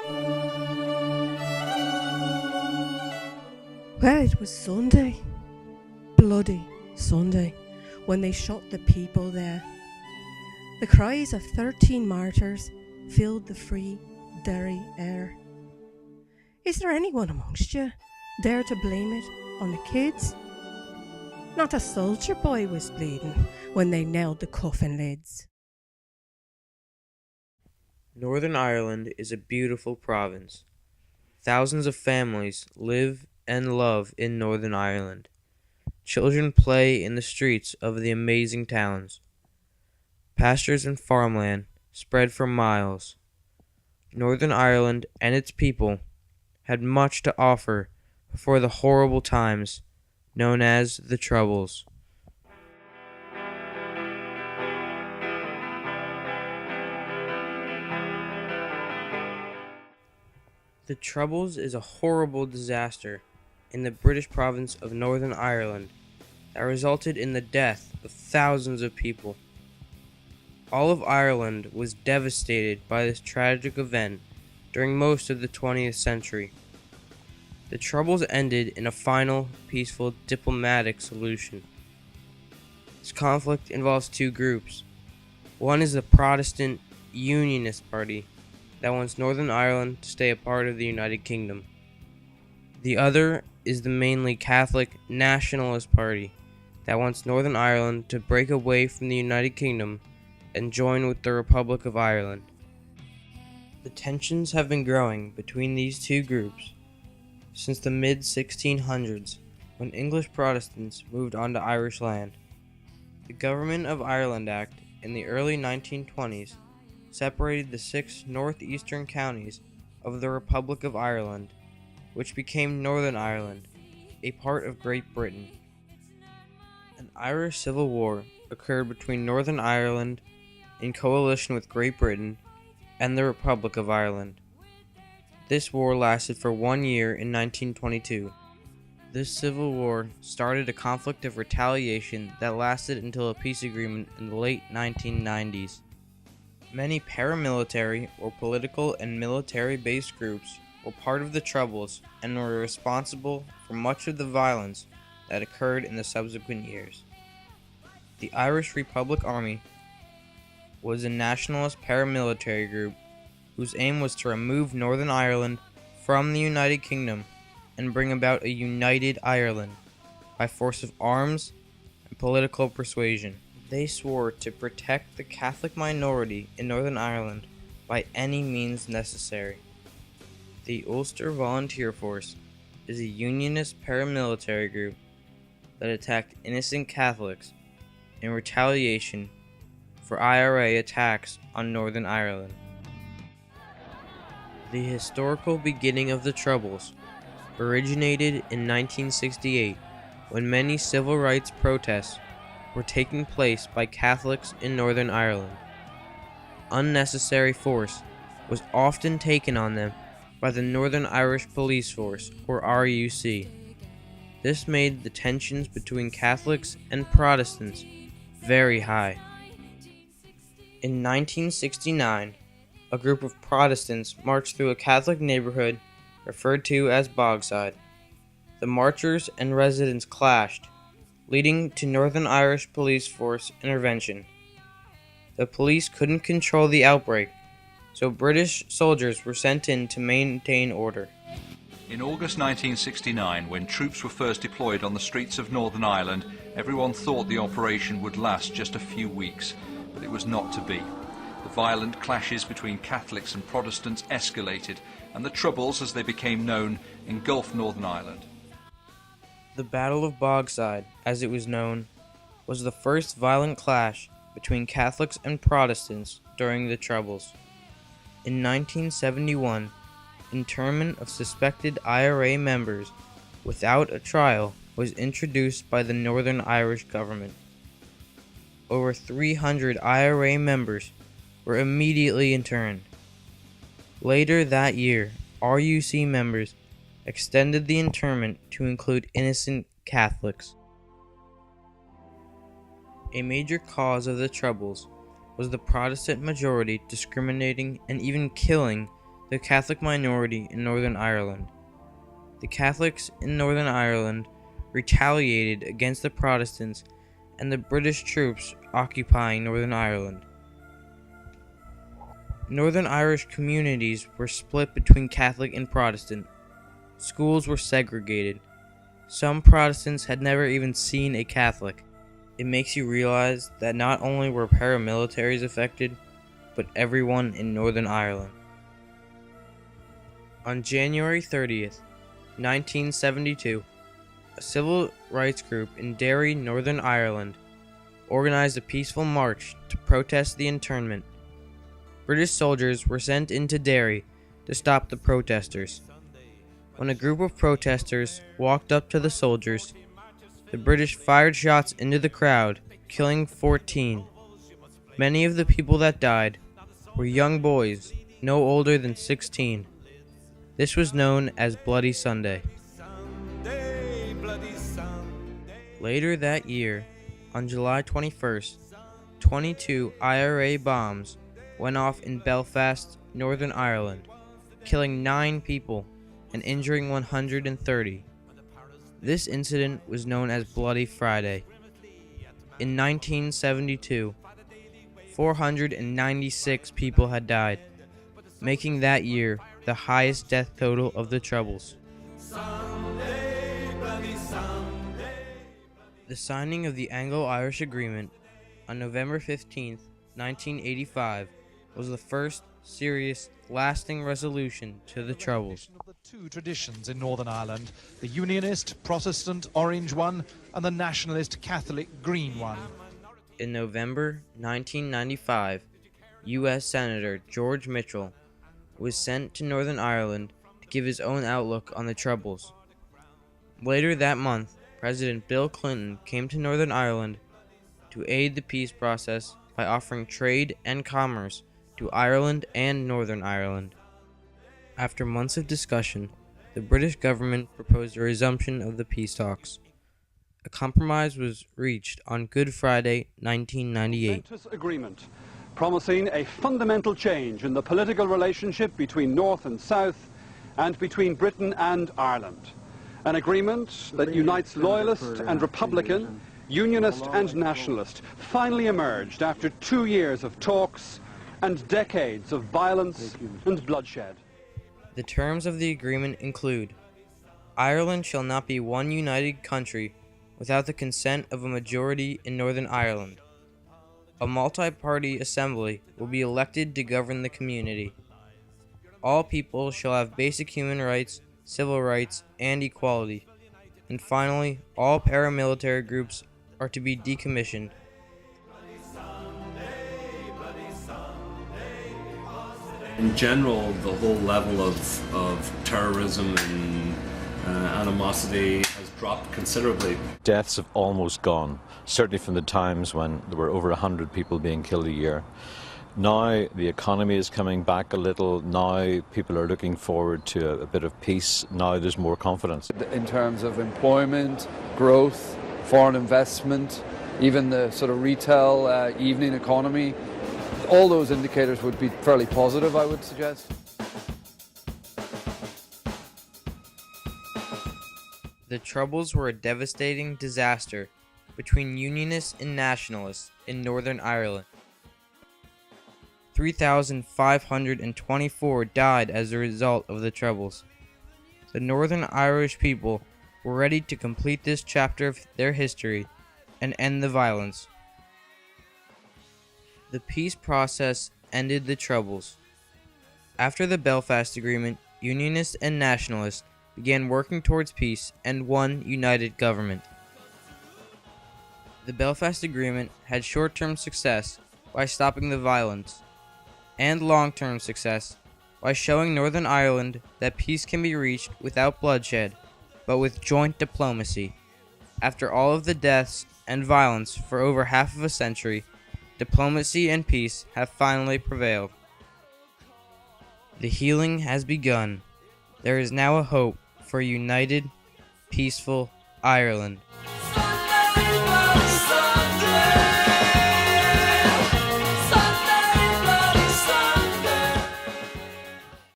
Well, it was Sunday, bloody Sunday, when they shot the people there. The cries of 13 martyrs filled the free Derry air. Is there anyone amongst you dare to blame it on the kids? Not a soldier boy was bleeding when they nailed the coffin lids. Northern Ireland is a beautiful province. Thousands of families live and love in Northern Ireland. Children play in the streets of the amazing towns. Pastures and farmland spread for miles. Northern Ireland and its people had much to offer before the horrible times known as the Troubles. The Troubles is a horrible disaster in the British province of Northern Ireland that resulted in the death of thousands of people. All of Ireland was devastated by this tragic event during most of the 20th century. The Troubles ended in a final, peaceful, diplomatic solution. This conflict involves two groups. One is the Protestant Unionist Party that wants Northern Ireland to stay a part of the United Kingdom. The other is the mainly Catholic Nationalist Party that wants Northern Ireland to break away from the United Kingdom and join with the Republic of Ireland. The tensions have been growing between these two groups since the mid-1600s, when English Protestants moved onto Irish land. The Government of Ireland Act in the early 1920s separated the 6 northeastern counties of the Republic of Ireland, which became Northern Ireland, a part of Great Britain. An Irish Civil War occurred between Northern Ireland in coalition with Great Britain and the Republic of Ireland. This war lasted for 1 year in 1922. This civil war started a conflict of retaliation that lasted until a peace agreement in the late 1990s. Many paramilitary or political and military-based groups were part of the Troubles and were responsible for much of the violence that occurred in the subsequent years. The Irish Republic Army was a nationalist paramilitary group whose aim was to remove Northern Ireland from the United Kingdom and bring about a united Ireland by force of arms and political persuasion. They swore to protect the Catholic minority in Northern Ireland by any means necessary. The Ulster Volunteer Force is a unionist paramilitary group that attacked innocent Catholics in retaliation for IRA attacks on Northern Ireland. The historical beginning of the Troubles originated in 1968 when many civil rights protests were taking place by Catholics in Northern Ireland. Unnecessary force was often taken on them by the Northern Irish Police Force, or RUC. This made the tensions between Catholics and Protestants very high. In 1969, a group of Protestants marched through a Catholic neighborhood referred to as Bogside. The marchers and residents clashed, leading to Northern Irish Police Force intervention. The police couldn't control the outbreak, so British soldiers were sent in to maintain order. In August 1969, when troops were first deployed on the streets of Northern Ireland, everyone thought the operation would last just a few weeks, but it was not to be. The violent clashes between Catholics and Protestants escalated, and the Troubles, as they became known, engulfed Northern Ireland. The Battle of Bogside, as it was known, was the first violent clash between Catholics and Protestants during the Troubles. In 1971, internment of suspected IRA members without a trial was introduced by the Northern Irish government. Over 300 IRA members were immediately interned. Later that year, RUC members extended the internment to include innocent Catholics. A major cause of the Troubles was the Protestant majority discriminating and even killing the Catholic minority in Northern Ireland. The Catholics in Northern Ireland retaliated against the Protestants and the British troops occupying Northern Ireland. Northern Irish communities were split between Catholic and Protestant. Schools were segregated. Some Protestants had never even seen a Catholic. It makes you realize that not only were paramilitaries affected, but everyone in Northern Ireland. On January 30th, 1972, a civil rights group in Derry, Northern Ireland, organized a peaceful march to protest the internment. British soldiers were sent into Derry to stop the protesters. When a group of protesters walked up to the soldiers, the British fired shots into the crowd, killing 14. Many of the people that died were young boys, no older than 16. This was known as Bloody Sunday. Later that year, on July 21st, 22 IRA bombs went off in Belfast, Northern Ireland, killing 9 people and injuring 130. This incident was known as Bloody Friday. In 1972, 496 people had died, making that year the highest death total of the Troubles. The signing of the Anglo-Irish Agreement on November 15, 1985, was the first serious, lasting resolution to the Troubles. Of the two traditions in Northern Ireland, the Unionist, Protestant, orange one, and the Nationalist, Catholic, green one. In November 1995, U.S. Senator George Mitchell was sent to Northern Ireland to give his own outlook on the Troubles. Later that month, President Bill Clinton came to Northern Ireland to aid the peace process by offering trade and commerce to Ireland and Northern Ireland. After months of discussion, the British government proposed a resumption of the peace talks. A compromise was reached on Good Friday, 1998. Agreement promising a fundamental change in the political relationship between North and South and between Britain and Ireland. An agreement that unites loyalist and Republican, Unionist and Nationalist, finally emerged after 2 years of talks and decades of violence and bloodshed. The terms of the agreement include: Ireland shall not be one united country without the consent of a majority in Northern Ireland. A multi-party assembly will be elected to govern the community. All people shall have basic human rights, civil rights, and equality. And finally, all paramilitary groups are to be decommissioned. In general, the whole level of terrorism and animosity has dropped considerably. Deaths have almost gone, certainly from the times when there were over 100 people being killed a year. Now the economy is coming back a little. Now people are looking forward to a bit of peace. Now there's more confidence. In terms of employment, growth, foreign investment, even the sort of retail evening economy, all those indicators would be fairly positive, I would suggest. The Troubles were a devastating disaster between Unionists and Nationalists in Northern Ireland. 3,524 died as a result of the Troubles. The Northern Irish people were ready to complete this chapter of their history and end the violence. The peace process ended the Troubles. After the Belfast Agreement, Unionists and Nationalists began working towards peace and one united government. The Belfast Agreement had short-term success by stopping the violence, and long-term success by showing Northern Ireland that peace can be reached without bloodshed, but with joint diplomacy. After all of the deaths and violence for over half of a century, diplomacy and peace have finally prevailed. The healing has begun. There is now a hope for a united, peaceful Ireland.